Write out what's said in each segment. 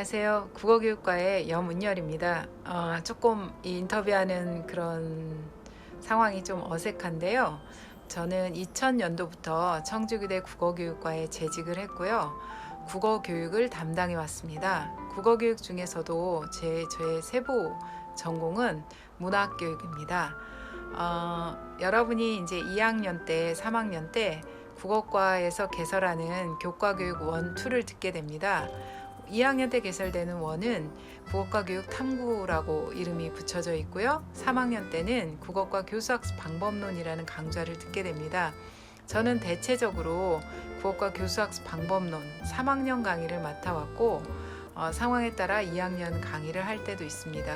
안녕하세요. 국어교육과의 염은열입니다. 조금 이 인터뷰하는 그런 상황이 좀 어색한데요. 저는 2000년도부터 청주교대 국어교육과에 재직을 했고요. 국어교육을 담당해 왔습니다. 국어교육 중에서도 제 세부 전공은 문학교육입니다. 여러분이 이제 2학년 때, 3학년 때 국어과에서 개설하는 교과교육 1, 2를 듣게 됩니다. 2학년 때 개설되는 원은 국어과 교육 탐구라고 이름이 붙여져 있고요. 3학년 때는 국어과 교수학습 방법론이라는 강좌를 듣게 됩니다. 저는 대체적으로 국어과 교수학습 방법론 3학년 강의를 맡아왔고 상황에 따라 2학년 강의를 할 때도 있습니다.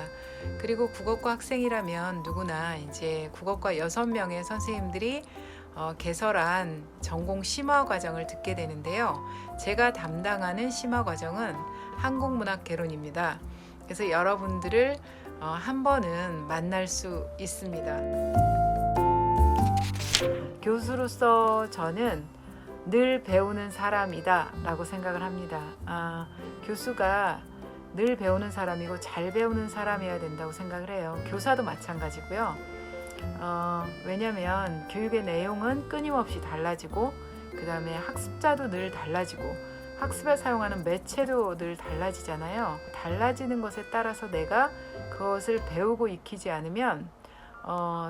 그리고 국어과 학생이라면 누구나 이제 국어과 6명의 선생님들이 개설한 전공 심화 과정을 듣게 되는데요. 제가 담당하는 심화 과정은 한국문학 개론입니다. 그래서 여러분들을 한 번은 만날 수 있습니다. 교수로서 저는 늘 배우는 사람이다 라고 생각을 합니다. 교수가 늘 배우는 사람이고 잘 배우는 사람이어야 된다고 생각을 해요. 교사도 마찬가지고요. 왜냐하면 교육의 내용은 끊임없이 달라지고 그 다음에 학습자도 늘 달라지고 학습에 사용하는 매체도 늘 달라지잖아요. 달라지는 것에 따라서 내가 그것을 배우고 익히지 않으면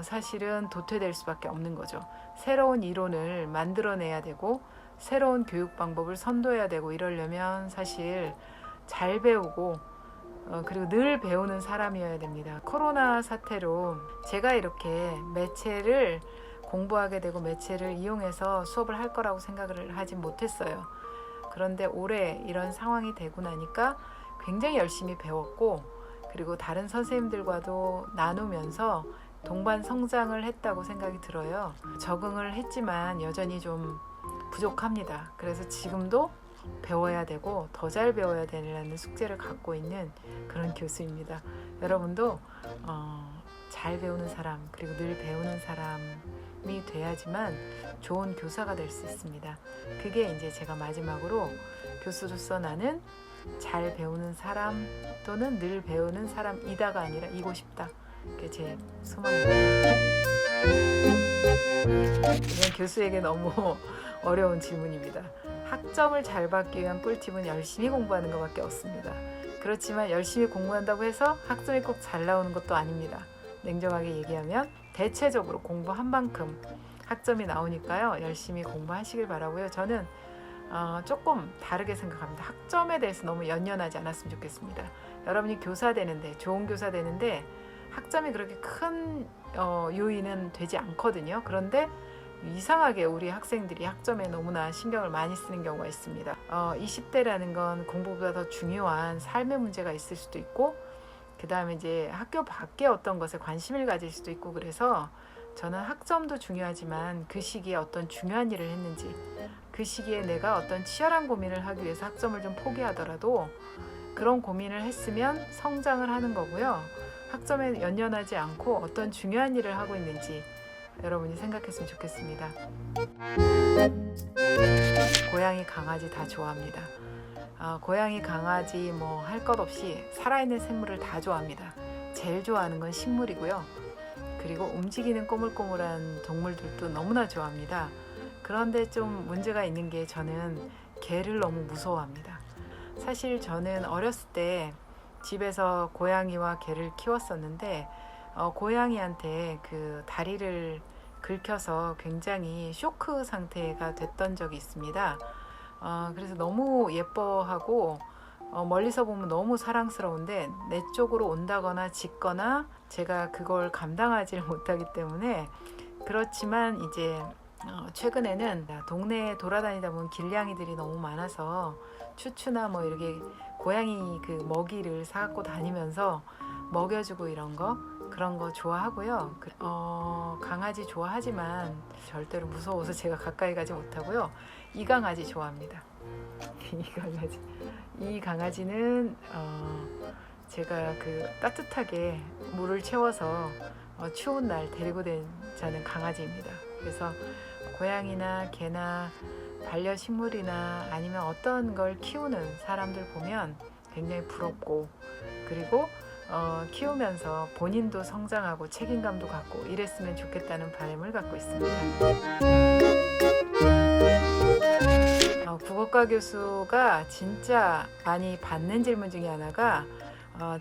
사실은 도태될 수밖에 없는 거죠. 새로운 이론을 만들어내야 되고 새로운 교육 방법을 선도해야 되고 이러려면 사실 잘 배우고 그리고 늘 배우는 사람이어야 됩니다. 코로나 사태로 제가 이렇게 매체를 공부하게 되고 매체를 이용해서 수업을 할 거라고 생각을 하지 못했어요. 그런데 올해 이런 상황이 되고 나니까 굉장히 열심히 배웠고 그리고 다른 선생님들과도 나누면서 동반 성장을 했다고 생각이 들어요. 적응을 했지만 여전히 좀 부족합니다. 그래서 지금도 배워야 되고 더 잘 배워야 되는 숙제를 갖고 있는 그런 교수입니다. 여러분도 잘 배우는 사람 그리고 늘 배우는 사람이 돼야지만 좋은 교사가 될 수 있습니다. 그게 이제 제가 마지막으로 교수로서 나는 잘 배우는 사람 또는 늘 배우는 사람이다가 아니라 이고 싶다. 그게 제 소망입니다. 이건 교수에게 너무 어려운 질문입니다. 학점을 잘 받기 위한 꿀팁은 열심히 공부하는 것밖에 없습니다. 그렇지만 열심히 공부한다고 해서 학점이 꼭 잘 나오는 것도 아닙니다. 냉정하게 얘기하면 대체적으로 공부한 만큼 학점이 나오니까요. 열심히 공부하시길 바라고요. 저는 조금 다르게 생각합니다. 학점에 대해서 너무 연연하지 않았으면 좋겠습니다. 여러분이 교사 되는데 좋은 교사 되는데 학점이 그렇게 큰 요인은 되지 않거든요. 그런데 이상하게 우리 학생들이 학점에 너무나 신경을 많이 쓰는 경우가 있습니다. 20대라는 건 공부보다 더 중요한 삶의 문제가 있을 수도 있고 그 다음에 이제 학교 밖에 어떤 것에 관심을 가질 수도 있고 그래서 저는 학점도 중요하지만 그 시기에 어떤 중요한 일을 했는지 그 시기에 내가 어떤 치열한 고민을 하기 위해서 학점을 좀 포기하더라도 그런 고민을 했으면 성장을 하는 거고요. 학점에 연연하지 않고 어떤 중요한 일을 하고 있는지 여러분이 생각했으면 좋겠습니다. 고양이, 강아지 다 좋아합니다. 고양이, 강아지 뭐 할 것 없이 살아있는 생물을 다 좋아합니다. 제일 좋아하는 건 식물이고요. 그리고 움직이는 꼬물꼬물한 동물들도 너무나 좋아합니다. 그런데 좀 문제가 있는 게 저는 개를 너무 무서워합니다. 사실 저는 어렸을 때 집에서 고양이와 개를 키웠었는데 고양이한테 그 다리를 긁혀서 굉장히 쇼크 상태가 됐던 적이 있습니다. 그래서 너무 예뻐하고 멀리서 보면 너무 사랑스러운데 내 쪽으로 온다거나 짖거나 제가 그걸 감당하지 못하기 때문에 그렇지만 이제 최근에는 동네에 돌아다니다 보면 길냥이들이 너무 많아서 추추나 뭐 이렇게 고양이 그 먹이를 사갖고 다니면서 먹여주고 그런 거 좋아하고요. 강아지 좋아하지만 절대로 무서워서 제가 가까이 가지 못하고요. 이 강아지 좋아합니다. 이 강아지는 제가 그 따뜻하게 물을 채워서 추운 날 데리고 자는 강아지입니다. 그래서 고양이나 개나 반려식물이나 아니면 어떤 걸 키우는 사람들 보면 굉장히 부럽고, 그리고 키우면서 본인도 성장하고 책임감도 갖고 이랬으면 좋겠다는 바람을 갖고 있습니다. 국어과 교수가 진짜 많이 받는 질문 중에 하나가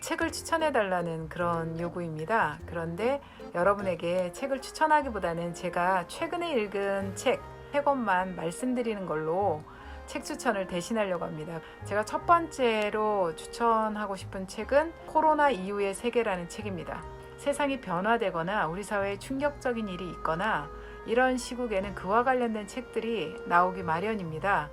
책을 추천해 달라는 그런 요구입니다. 그런데 여러분에게 책을 추천하기보다는 제가 최근에 읽은 책 3권만 말씀드리는 걸로 책 추천을 대신하려고 합니다. 제가 첫 번째로 추천하고 싶은 책은 코로나 이후의 세계라는 책입니다. 세상이 변화되거나 우리 사회에 충격적인 일이 있거나 이런 시국에는 그와 관련된 책들이 나오기 마련입니다.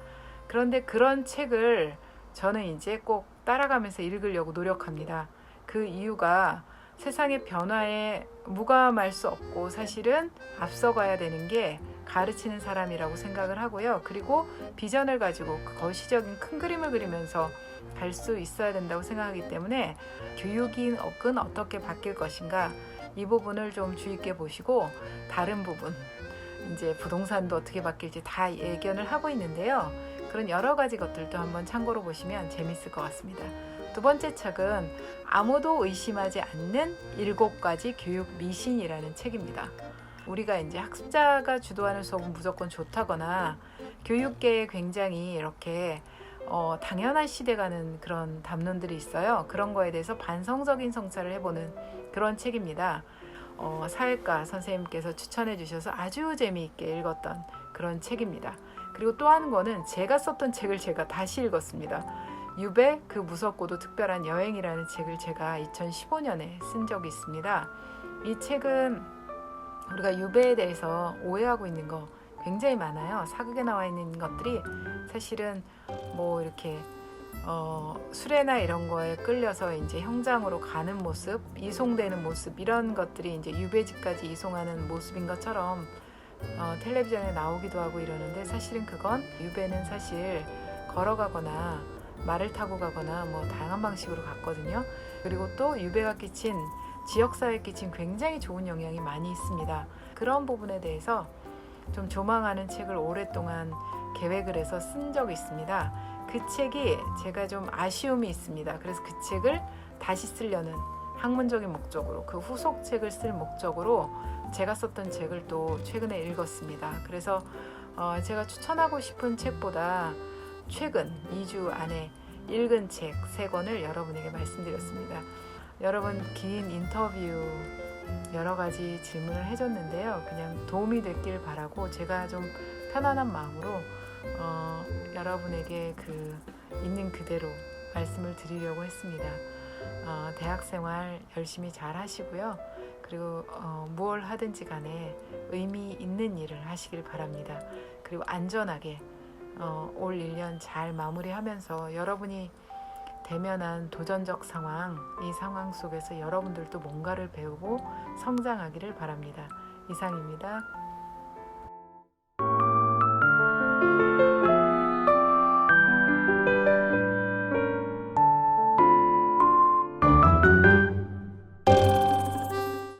그런데 그런 책을 저는 이제 꼭 따라가면서 읽으려고 노력합니다. 그 이유가 세상의 변화에 무감할 수 없고 사실은 앞서가야 되는 게 가르치는 사람이라고 생각을 하고요. 그리고 비전을 가지고 거시적인 큰 그림을 그리면서 갈 수 있어야 된다고 생각하기 때문에 교육인 업은 어떻게 바뀔 것인가, 이 부분을 좀 주의 있게 보시고, 다른 부분 이제 부동산도 어떻게 바뀔지 다 예견을 하고 있는데요. 그런 여러 가지 것들도 한번 참고로 보시면 재밌을 것 같습니다. 두 번째 책은 아무도 의심하지 않는 7가지 교육 미신이라는 책입니다. 우리가 이제 학습자가 주도하는 수업은 무조건 좋다거나 교육계에 굉장히 이렇게 당연한 시대가는 그런 담론들이 있어요. 그런 거에 대해서 반성적인 성찰을 해보는 그런 책입니다. 사회과 선생님께서 추천해 주셔서 아주 재미있게 읽었던 그런 책입니다. 그리고 또 한 권은 제가 썼던 책을 제가 다시 읽었습니다. 유배 그 무섭고도 특별한 여행이라는 책을 제가 2015년에 쓴 적이 있습니다. 이 책은 우리가 유배에 대해서 오해하고 있는 거 굉장히 많아요. 사극에 나와 있는 것들이 사실은 뭐 이렇게 수레나 이런 거에 끌려서 이제 형장으로 가는 모습, 이송되는 모습, 이런 것들이 이제 유배지까지 이송하는 모습인 것처럼 텔레비전에 나오기도 하고 이러는데, 사실은 그건 유배는 사실 걸어가거나 말을 타고 가거나 뭐 다양한 방식으로 갔거든요. 그리고 또 유배가 끼친 지역사회에 끼친 굉장히 좋은 영향이 많이 있습니다. 그런 부분에 대해서 좀 조망하는 책을 오랫동안 계획을 해서 쓴 적이 있습니다. 그 책이 제가 좀 아쉬움이 있습니다. 그래서 그 책을 다시 쓰려는 학문적인 목적으로, 그 후속 책을 쓸 목적으로 제가 썼던 책을 또 최근에 읽었습니다. 그래서 제가 추천하고 싶은 책보다 최근 2주 안에 읽은 책 3권을 여러분에게 말씀드렸습니다. 여러분 긴 인터뷰 여러 가지 질문을 해줬는데요. 그냥 도움이 됐길 바라고 제가 좀 편안한 마음으로 여러분에게 그 있는 그대로 말씀을 드리려고 했습니다. 대학생활 열심히 잘 하시고요. 그리고 무얼 하든지 간에 의미 있는 일을 하시길 바랍니다. 그리고 안전하게 올 1년 잘 마무리하면서 여러분이 대면한 도전적 상황, 이 상황 속에서 여러분들도 뭔가를 배우고 성장하기를 바랍니다. 이상입니다.